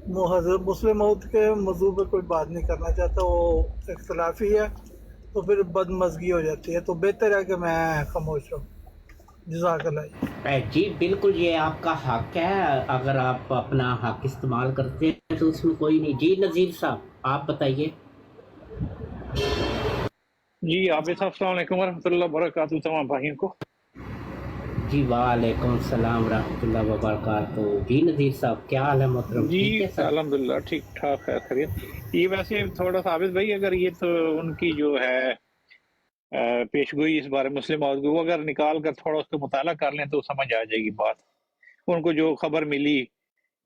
हज़रत मुस्लिम मौद के मौजू पे कोई बात नहीं करना चाहता, वो इख्तलाफी है, तो फिर बदमज़गी हो जाती है, तो बेहतर है कि मैं खामोश रहूँ। जज़ाकल्लाह। जी बिल्कुल, ये आपका हक है, अगर आप अपना हक इस्तेमाल करते हैं तो उसमें कोई नहीं। जी नज़ीर साहब, आप बताइए। जी आबिद साहब, अस्सलाम वालेकुम वरहमतुल्लाहि वबरकातुहू तमाम भाइयों को। जी वालेकुम सलाम रहमतुल्लाहि व बरकातहू। जी नज़ीर साहब, क्या हाल है मोहतरम, जी ठीक है सर? अल्हम्दुलिल्लाह ठीक ठाक है, खैरियत। ये वैसे थोड़ा सा आबिद भाई, अगर ये तो उनकी जो है पेशगोई इस बारे मुस्लिम मौद की, वो अगर निकाल कर थोड़ा उसका मुताला कर लें तो समझ आ जाएगी बात। उनको जो खबर मिली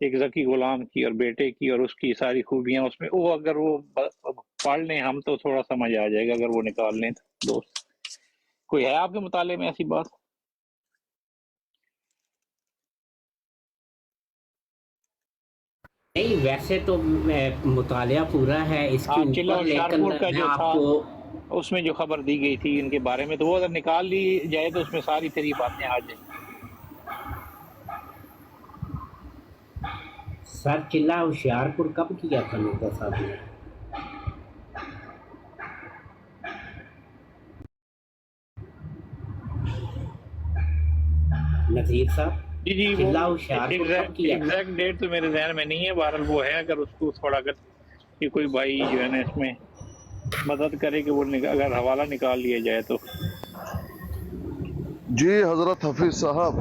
एक ज़की गुलाम की और बेटे की और उसकी सारी खूबियां उसमें, वो अगर वो पढ़ लें हम तो थोड़ा समझ आ जाएगा, अगर वो निकाल लें तो। दोस्त कोई है आपके मुताले में ऐसी बात? नहीं, वैसे तो मुतालिया पूरा है इसके हाँ, ऊपर, चिल्ला लेकिन होशियारपुर का मैं जो था आपको उसमें जो खबर दी गई थी इनके बारे में, तो वो अगर निकाल ली जाए तो उसमें सारी तेरी बातें आ जाएंगी। सर, चिल्ला होशियारपुर कब किया था मिर्जा साहब ने? नज़ीर साहब, जी जी, वो चिल्ला होशियारपुर कब किया था? एग्जैक्ट डेट तो मेरे जहन में नहीं है, बहरहाल वो है, अगर उसको थोड़ा अगर कि कोई भाई जो है ना इसमें मदद करे कि वो अगर हवाला निकाल लिया जाए तो। जी हजरत हफीज साहब,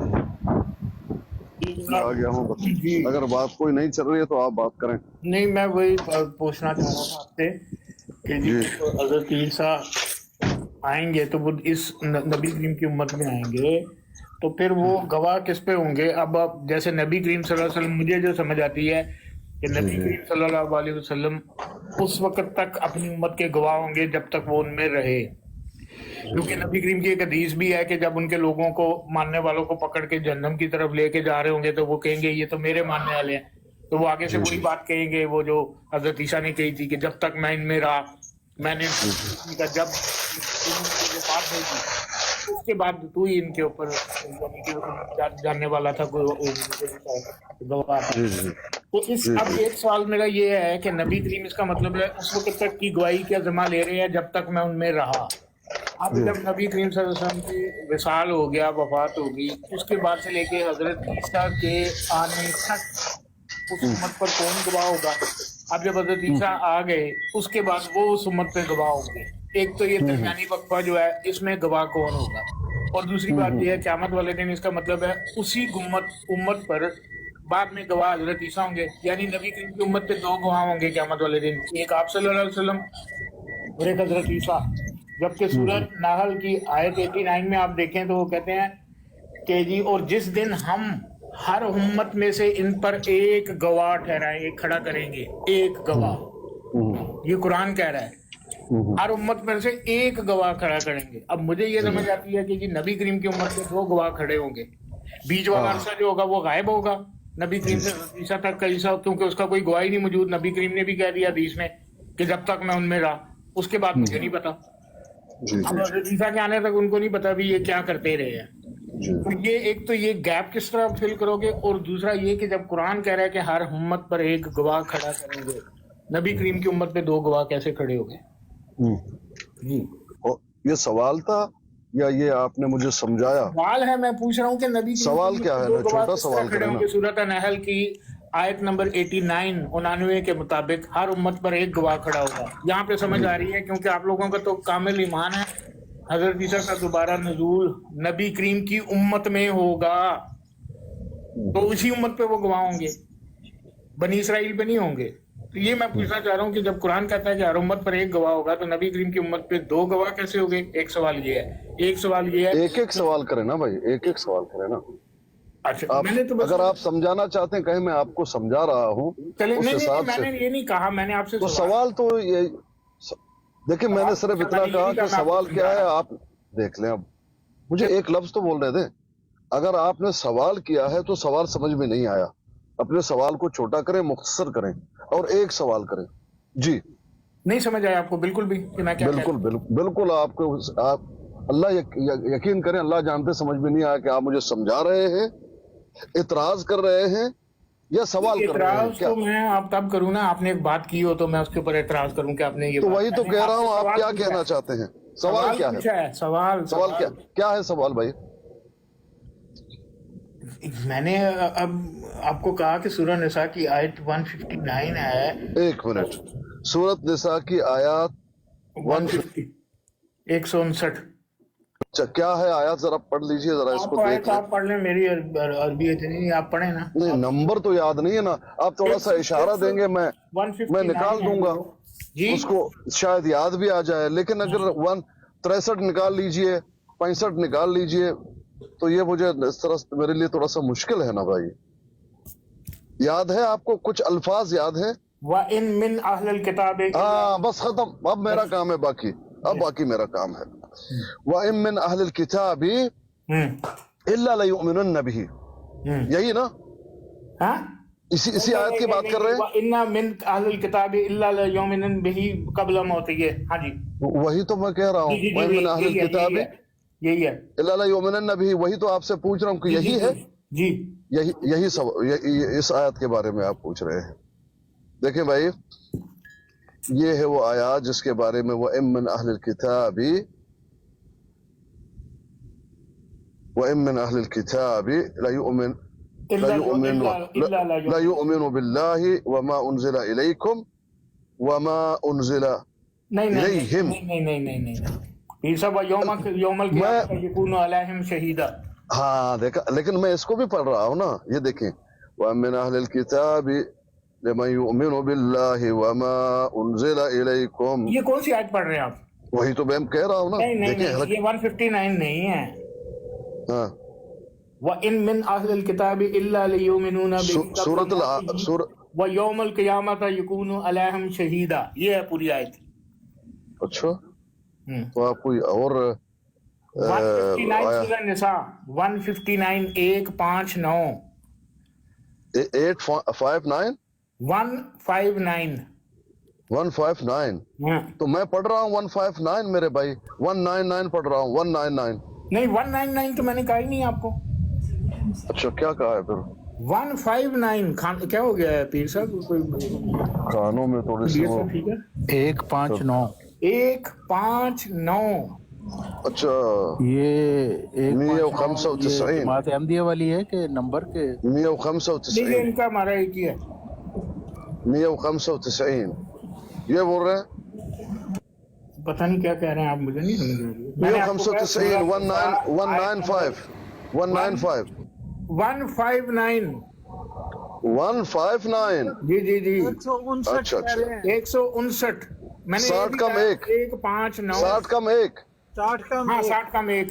मैं आ गया हूँ। जी अगर बात कोई नहीं चल रही है तो आप बात करें। नहीं, मैं वही पूछना चाह रहा था आपसे कि जी जी हजरत ईसा आएंगे तो वो इस नबी करीम की उम्मत में आएंगे, तो फिर वो गवाह किस पे होंगे? अब जैसे नबी करीम सल्लल्लाहु अलैहि वसल्लम, मुझे जो समझ आती है कि जी नबी जी करीम सल्लल्लाहु अलैहि वसल्लम उस वक्त तक अपनी उम्मत के गवाह होंगे जब तक वो उनमें रहे, क्योंकि नबी करीम की एक हदीस भी है कि जब उनके लोगों को, मानने वालों को पकड़ के जहन्नम की तरफ लेके जा रहे होंगे तो वो कहेंगे ये तो मेरे मानने वाले हैं, तो वो आगे से जी वही बात कहेंगे वो जो हजरत ईसा ने कही थी कि जब तक मैं इनमें रहा मैंने का, जब मुझे बात नहीं की उसके बाद तू ही इनके ऊपर यानी कि जानने वाला था कोई गवाह था। जी जी तो इस जी अब जी एक सवाल मेरा ये है कि नबी करीम, इसका मतलब है उस वक्त तक की गवाही का जिम्मा ले रहे हैं जब तक मैं उनमें रहा। अब जी जब नबी करीम सल्लल्लाहु अलैहि वसल्लम की विसाल हो गया, वफात होगी, उसके बाद से लेके हजरत ईसा के आने तक उस उम्मत पर कौन गवाह होगा? अब जब हजरत ईसा आ गए उसके बाद वो उस उम्मत पे गवाह होंगे। एक तो ये दरमियानी वक्फा जो है इसमें गवाह कौन होगा, और दूसरी बात यह है क़यामत वाले दिन, इसका मतलब है उसी उम्मत पर बाद में गवाह हजरत ईसा होंगे, यानी नबी करीम की उम्मत पे दो गवाह होंगे क़यामत वाले दिन, एक आप सल्लल्लाहु अलैहि वसल्लम और एक हजरत ईसा। जबकि सूरह नाहल की आयत 89 में आप देखें तो वो कहते हैं कि जी और जिस दिन हम हर उम्मत में से इन पर एक गवाह ठहराएं, एक खड़ा करेंगे, एक गवाह, ये कुरान कह रहा है, हर उम्मत में से एक गवाह खड़ा करेंगे। अब मुझे ये समझ आती है कि जी नबी करीम की उम्मत में दो गवाह खड़े होंगे, बीच वाला हाँ अरसा जो होगा वो गायब होगा नबी करीम से ईसा तक का, ईसा क्योंकि उसका कोई गवाही नहीं मौजूद, नबी करीम ने भी कह दिया हदीस में कि जब तक मैं उनमें रहा, उसके बाद मुझे नहीं पता। जी अब जी हजरत ईसा के आने तक उनको नहीं पता भी ये क्या करते रहे हैं। जी तो ये एक तो ये गैप किस तरह फिल करोगे, और दूसरा ये कि जब कुरान कह रहा है कि हर उम्मत पर एक गवाह खड़ा करेंगे, नबी करीम की उम्मत पे दो गवाह कैसे खड़े हो गए? जी और ये सवाल था या ये आपने मुझे समझाया? सवाल है, मैं पूछ रहा हूँ कि नबी करीम सवाल की क्या उम्मत है पे ना, दो गवाह छोटा किस तरह सवाल खड़े करें ना। होंगे? सूरत नहल की आयत नंबर 89 के मुताबिक हर उम्मत पर एक गवाह खड़ा होगा। यहाँ पे समझ आ रही है, क्योंकि आप लोगों का तो कामिल ईमान है, हजरत ईसा का दोबारा नजूल नबी करीम की उम्मत में होगा, तो उसी उम्मत पे वो गवाह होंगे, बनी इसराइल पे नहीं होंगे। तो ये मैं पूछना चाह रहा हूँ कि जब कुरान कहता है कि हर उम्मत पर एक गवाह होगा, तो नबी करीम की उम्मत पे दो गवाह कैसे हो गए? एक सवाल ये है। एक सवाल ये है, एक एक सवाल करें ना भाई, एक एक सवाल करें ना। अच्छा आप मैंने तो बस, अगर आप समझाना चाहते हैं, कहीं मैं आपको समझा रहा हूँ चले उस नहीं नहीं, हिसाब से, मैंने ये नहीं कहा, मैंने आपसे तो सवाल तो ये देखिए, मैंने सिर्फ इतना कहा कि सवाल क्या है आप देख लें। अब मुझे एक लफ्ज तो बोलने दें। अगर आपने सवाल किया है तो सवाल समझ में नहीं आया, अपने सवाल को छोटा करें, मुख्तसर करें और एक सवाल करें। जी नहीं समझ आया आपको बिल्कुल भी कि मैं क्या कह बिल्कुल रहा हूं? बिल्कुल बिल्कुल। आपको आप अल्लाह यकीन करें, अल्लाह जानते समझ में नहीं आया कि आप मुझे समझा रहे हैं, इतराज कर रहे हैं, या सवाल कर रहे हैं एतराज क्या? तो मैं आप तब करूँ ना, आपने एक बात की हो तो मैं उसके ऊपर एतराज करूँ कि आपने ये तो बात- वही तो मैंने कह रहा हूँ, आपसे आप क्या सवाल पूछा कहना है। चाहते हैं? सवाल क्या पूछा है? है सवाल सवाल क्या है सवाल भाई? मैंने अब आपको कहा कि सूरह निसा की आयत 159 है। एक मिनट, सूरत निसा की आयत 150 159। अच्छा, क्या है आयत? जरा पढ़ लीजिए, जरा इसको आपको देख आयत लें। आप पढ़ लें, मेरी अरबी इतनी नहीं, आप पढ़े ना। नहीं, नंबर तो याद नहीं है ना, आप थोड़ा सा इशारा देंगे, मैं 159 निकाल है दूंगा जी। उसको, शायद याद भी आ जाए। लेकिन अगर 63 निकाल लीजिए, 65 निकाल लीजिए, तो ये मुझे इस तरह मेरे लिए थोड़ा सा मुश्किल है ना भाई। याद है आपको? कुछ अल्फाज याद है? व इन मिन अहलल किताब हाँ बस खत्म, अब मेरा काम है बाकी, अब बाकी मेरा काम है। व इम मिन अहलिल किताबी इल्ला लयुमिनुन्न बिही, यही ना? हाँ, इसी आयत की बात कर रहे हैं। इन्ना मिन अहलल किताब इल्ला लयुमिनुन बिही क़ब्ल मौतिही। हाँ जी, वही तो मैं कह रहा हूँ, व इम मिन अहलिल किताबी यही है इल्ला लयुमिनुन्न बिही, वही तो आपसे पूछ रहा हूँ कि यही है। जी। यही सब इस आयत के बारे में आप पूछ रहे हैं। देखें भाई, ये है वो आयत जिसके बारे में वो इम अहलिल किताबी व इम अहलिल किताबी ला युमिनु बिल्लाहि व मा उनज़िला इलैकुम व मा उनज़िला इलैहिम। नहीं ये सब यौमल क़यामत यकूनु अलैहिम शहीदा। हाँ देखा, लेकिन मैं इसको भी पढ़ रहा हूँ ना, ये देखें, व मिन अहलिल किताबी लिमन युमिनु बिल्लाहि व मा उनज़िला इलैकुम। ये कौन सी आयत पढ़ रहे हैं आप? वही तो मैं कह रहा हूँ ना। नहीं, देखें ये 159 नहीं है। हाँ, व इन मिन अहलिल किताबी इल्ला लियुमिनूना बिही व यौमल क़यामत यकूनु अलैहिम शहीदा। ये है पूरी आयत। अच्छा, तो आप कोई और 159 सूरह निसा 159 159 859 159। 159। तो मैं पढ़ रहा हूँ 159 मेरे भाई, 199 पढ़ रहा हूँ, 199। नहीं 199 तो मैंने कहा ही नहीं आपको। अच्छा, क्या कहा है फिर? 159 क्या हो गया है पीर साहब? कोई कानों में थोड़ी सी वो। ठीक है, 159 159। अच्छा, ये एक 195 जमात अहमदिया वाली है कि नंबर के? 195 इनका हमारा एक ही है। 195 ये बोल रहे हैं। पता नहीं क्या कह रहे हैं आप, मुझे नहीं समझ रही। 195 195 195 159 159। जी जी जी 159 अच्छा, कह रहे हैं। 159। मैंने 60 कम 1 159 60 कम 1 60 का हाँ 60 कम 1।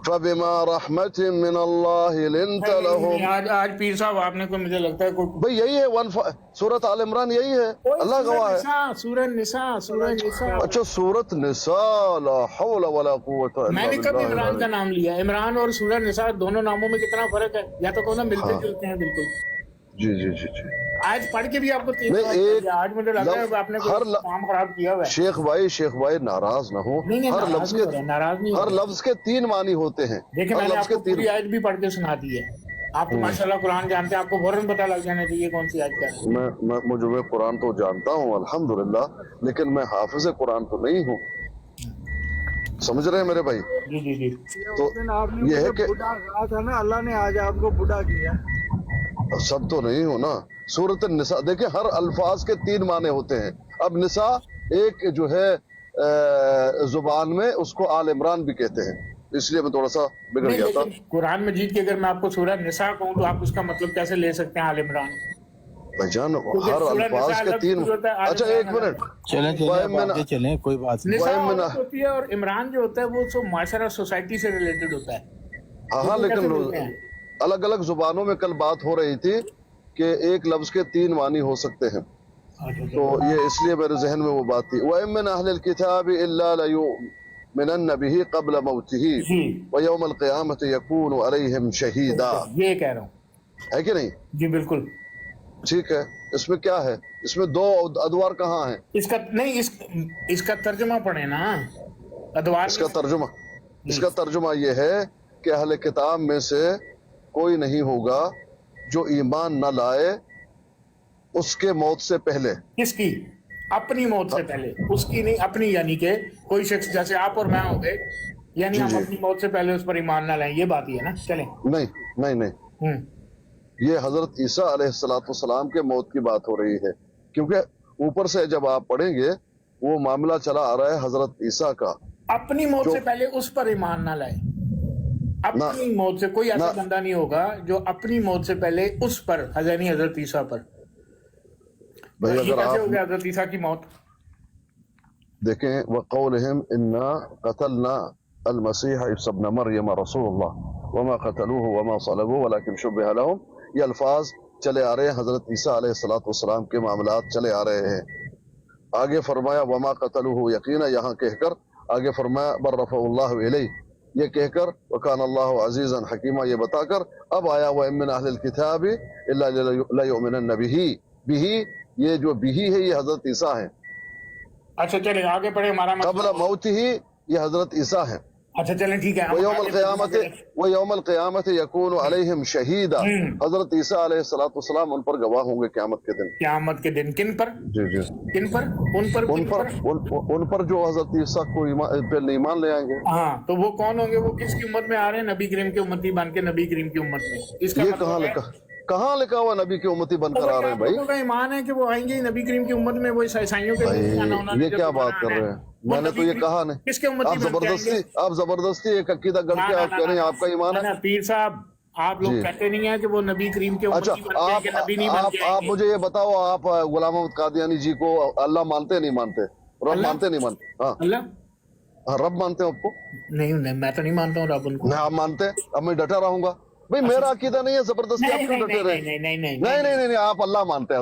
फबिमा रहमतिन मिन अल्लाह लिंत लहुम। आज पीर साहब आपने को मुझे लगता है कोई भाई यही है सूरत आल इमरान, यही है, अल्लाह गवाह है। सूरह निसा। अच्छा, सूरत निसा, ला हौला वला कुव्वता इल्ला मैंने कब बिल्लाह। इमरान का नाम लिया? इमरान और सूरह निसा दोनों नामों में कितना फर्क है? या तो कहना मिलते जुलते हैं बिल्कुल। जी जी जी जी। आज पढ़ के भी आपको नहीं, एक आज मुझे लग रहा है आपने कोई काम खराब किया हुआ है। शेख भाई नाराज ना हो। नहीं, हर लफ्ज के नाराज नहीं, हर लफ्ज के 3 मानी होते हैं। देखिए हर मैंने लफ्ज के आपको पूरी आयत भी पढ़ के सुना दी है। आप तो माशाल्लाह कुरान जानते हैं, आपको फौरन पता लग जाना चाहिए कौन सी आयत है। मैं कुरान तो जानता हूँ अल्हम्दुलिल्लाह, लेकिन मैं हाफिज कुरान तो नहीं हूँ, समझ रहे हैं मेरे भाई? जी जी जी। तो आपने ये है कि बुढ़ा कहा था ना, अल्लाह ने आज आपको बुढ़ा किया। सब तो नहीं हो ना। सूरत निसा देखिए, हर अल्फाज के 3 माने होते हैं। अब निसा एक जो है जुबान में, उसको आल इमरान भी कहते हैं, इसलिए मैं थोड़ा सा बिगड़ गया था। कुरान मजीद की अगर मैं आपको सूरह निसा कहूँ तो आप उसका मतलब कैसे ले सकते हैं आल इमरान? भाईजान हर अल्फाज के 3। अच्छा, 1 मिनट, चलें चलें, कोई बात नहीं। निसा होती है और इमरान जो होता है वो तो माशरा सोसाइटी से रिलेटेड होता है। हाँ, लेकिन अलग अलग जुबानों में कल बात हो रही थी कि एक लफ्ज के 3 मानी हो सकते हैं, तो ये इसलिए मेरे जहन में वो बात थी। व मिन अहलिल किताबि इल्ला लयुमिनन्न बिही क़ब्ल मौतिही व यौमल क़यामति यकूनु अलैहिम शहीदा। ये कह रहा हूँ, है कि नहीं? जी बिल्कुल ठीक है। इसमें क्या है? इसमें 2 अदवार कहाँ है? इसका नहीं, इसका तर्जुमा पढ़े ना अदवार। इसका तर्जुमा ये है कि अहले किताब में से कोई नहीं होगा जो ईमान न लाए اس کے موت سے پہلے. किसकी? अपनी मौत से पहले, उसकी नहीं, अपनी, यानी कि कोई शख्स जैसे आप और मैं हो गए, यानी जी, हम जी. अपनी मौत से पहले उस पर ईमान ना लाएं, ये बात ही है ना. चलें. नहीं नहीं नहीं, ये हजरत ईसा अलैहिस्सलाम के मौत की बात हो रही है, क्योंकि ऊपर से जब आप पढ़ेंगे वो मामला चला आ रहा है हजरत ईसा का. अपनी मौत जो- से पहले उस पर ईमान ना लाए. अपनी मौत से कोई ऐसा ना- बंदा नहीं होगा जो अपनी मौत से पहले उस पर, हजरत ईसा पर. भाई ये अगर कैसे हो आप गया हजरत ईसा की मौत? देखें, वक़ौलिहिम इन्ना क़तलना अल-मसीह इब्न इब्न मरियम रसूलुल्लाह वमा क़तलूहु वमा सलबूहु वलाकिन शुब्बिह लहुम, ये अल्फाज चले आ रहे हैं, हजरत ईसा अलैहिस्सलाम के मामलात चले आ रहे हैं. आगे फरमाया वमा क़तलूहु यकीना, यहाँ कहकर आगे फरमाया बल रफ़अहुल्लाहु इलैहि, ये कहकर वकान अल्लाहु अज़ीज़न हकीमा, ये बताकर अब आया व मिन अहलिल किताबि इल्ला लयुमिनन्न बिही, ये जो बिही है ये हजरत ईसा है. अच्छा चलें आगे पढ़े. हमारा कबल मौतिही, ये हजरत ईसा है. अच्छा चलें ठीक है. व यौमल क़यामत यकूनु अलैहिम शहीदा, हजरत ईसा अलैहिस्सलाम उन पर गवाह होंगे क़यामत के दिन. क़यामत के दिन किन पर? जी जी, किन पर? उन पर जो हजरत ईसा को ईमान ले आएंगे. हाँ, तो वो कौन होंगे? वो किसकी उम्मत में आ रहे हैं? नबी करीम की उम्मती बन के नबी करीम की उम्मत में. इसका ये मतलब कहाँ लिखा हुआ नबी की उम्मती बनकर आ रहे हैं भाई? लोगों का ईमान है कि वो आएंगे ही नबी करीम की उम्मत में, वो ईसाइयों के भाई ये क्या बात कर रहे हैं? मैंने तो ये कहा नहीं. किसके उम्मती आप जबरदस्ती एक अकीदा गढ़ के आप कह रहे हैं आपका ईमान है. पीर साहब, आप लोग जी. कहते नहीं है कि वो नबी करीम के अच्छा, उम्मती बनते हैं कि नबी नहीं बन के आप आएंगे. मुझे ये बताओ, आप गुलाम अहमद कादियानी जी को अल्लाह मानते नहीं मानते? रब अल्लाह? मानते नहीं मानते? हाँ अल्लाह हाँ, रब मानते हो आपको? नहीं, मैं तो नहीं मानता हूँ रब उनको. नहीं, आप मानते हैं? अब मैं डटा रहूंगा भाई, मेरा अकीदा नहीं है, जबरदस्ती आप क्यों डटे रहे? नहीं, आप अल्लाह मानते हैं.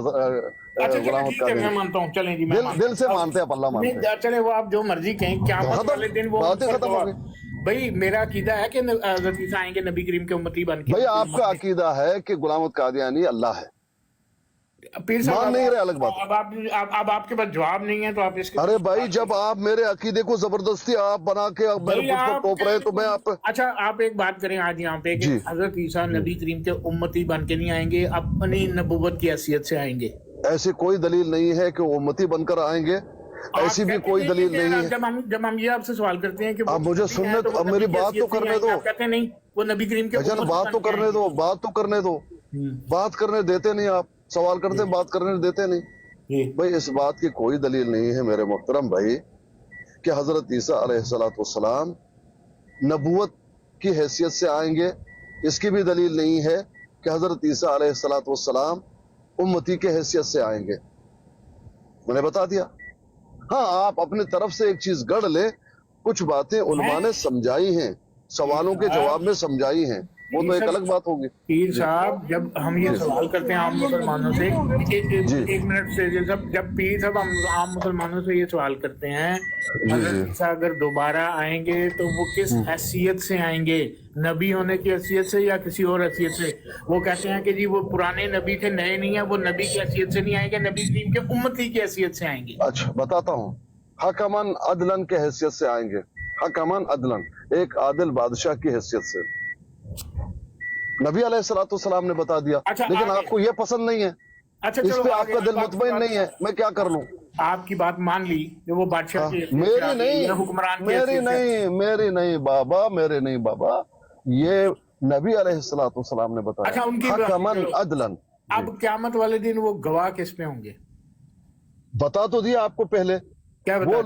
अच्छा चलो गुलाम ठीक है, मैं मानता हूँ. चलें जी, मैं दिल से मानते हैं, आप अल्लाह मानते हैं. नहीं, चले वो आप जो मर्जी कहें, क़यामत खत्म, वाले दिन वो बातें खत्म हो गई. भाई मेरा अकीदा है कि हज़रत ईसा आएंगे नबी करीम के उम्मती बन के. भाई आपका अकीदा है कि गुलाम अहमद कादियानी अल्लाह है, पीर साहब मान नहीं रहे, अलग बात. अब आपके पास जवाब नहीं है तो आप इसके. अरे भाई, जब आप मेरे अकीदे को जबरदस्ती आप बना के मेरे भाई, खुद पर आप टोप रहे हैं, तो मैं आप. अच्छा आप एक बात करें आज यहाँ पे कि जी. हजरत ईसा नबी करीम के उम्मती बन के नहीं आएंगे, अपनी नबूवत की हैसियत से आएंगे. ऐसी कोई दलील नहीं है कि वो उम्मती बनकर आएंगे, ऐसी भी कोई दलील नहीं है. जब हम ये आपसे सवाल करते हैं कि वो आप मुझे नबी सुनने हैं, दो, वो अब नबी मेरी की बात तो हैसियत से करने आएंगे. दो. आप कहते हैं नहीं, वो नबी करीम के भजन उम्मती बात बन तो के करने आएंगे. दो, बात तो करने दो. बात करने देते नहीं आप, सवाल करते हैं, बात करने देते नहीं. जी. भाई इस बात की कोई दलील नहीं है मेरे मोहतरम भाई कि हजरत ईसा अलैहिस्सलाम नबूवत की हैसियत से आएंगे. इसकी भी दलील नहीं है कि हजरत ईसा अलैहिस्सलाम उम्मती के हैसियत से आएंगे. मैंने बता दिया. हाँ, आप अपनी तरफ से एक चीज गढ़ ले, कुछ बातें उलमा ने समझाई हैं, सवालों के जवाब में समझाई हैं, वो तो एक अलग बात होगी. पीर साहब, जब हम ये सवाल करते हैं आम मुसलमानों से, एक मिनट से, जब पीर साहब हम आम मुसलमानों से ये सवाल करते हैं, हज़रत ईसा अगर दोबारा आएंगे तो वो किस हैसियत से आएंगे? नबी होने की हैसियत से या किसी और हैसियत से? वो कहते हैं कि जी वो पुराने नबी थे, नए नहीं है, वो नबी की हैसियत से नहीं आएंगे, नबी करीम के उम्मती की हैसियत से आएंगे. अच्छा बताता हूँ, हकमन अदलन के हैसियत से आएंगे. हकमन अदलन, एक आदिल बादशाह की हैसियत से. नबी अलैहिस्सलाम ने बता दिया. अच्छा, लेकिन आगे। आपको ये पसंद नहीं है, अच्छा इस चलो, पे आगे आपका दिल बात- मुतमईन नहीं है, मैं क्या कर लूं? आपकी बात मान ली जो वो बादशाह की हैसियत से मेरी आ गई, नहीं, या हुक्मरान की मेरी हैसियत से। नहीं बाबा, मेरे नहीं बाबा, ये नबी अलैहिस्सलाम ने बताया. अच्छा, उनकी बात हकमन करो। अदलन. अब क़यामत वाले दिन वो गवाह किस पे होंगे? बता तो दिया आपको पहले. क्या बता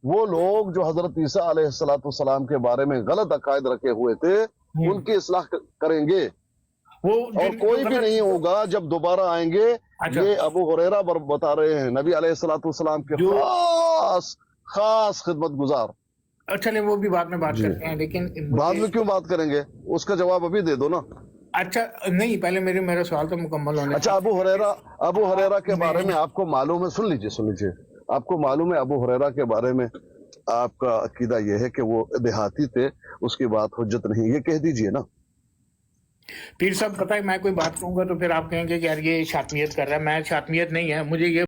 वो लोग जो हजरत ईसा अलैहिस्सलाम के बारे में गलत अकायद रखे हुए थे, उनकी इस्लाह करेंगे. वो और कोई भी नहीं होगा जब दोबारा आएंगे. अच्छा। ये अबू हुरैरा बता रहे हैं, नबी अलैहिस्सलाम के खास खिदमत गुजार. अच्छा नहीं, वो भी बाद में बात करते हैं, लेकिन बाद में क्यों बात करेंगे, उसका जवाब अभी दे दो ना. अच्छा नहीं, पहले मेरा सवाल तो मुकम्मल होने. अच्छा, अबू हुरैरा के बारे में आपको मालूम है? सुन लीजिए, आपको मालूम है अबू हुरैरा के बारे में आपका अकीदा यह है कि वो देहाती थे, उसकी बात हुज्जत नहीं, ये कह दीजिए ना. पीर साहब, पता है मैं कोई बात कहूंगा तो फिर आप कहेंगे कि यार ये शातमियत कर रहा है. मैं शातमियत नहीं है, मुझे ये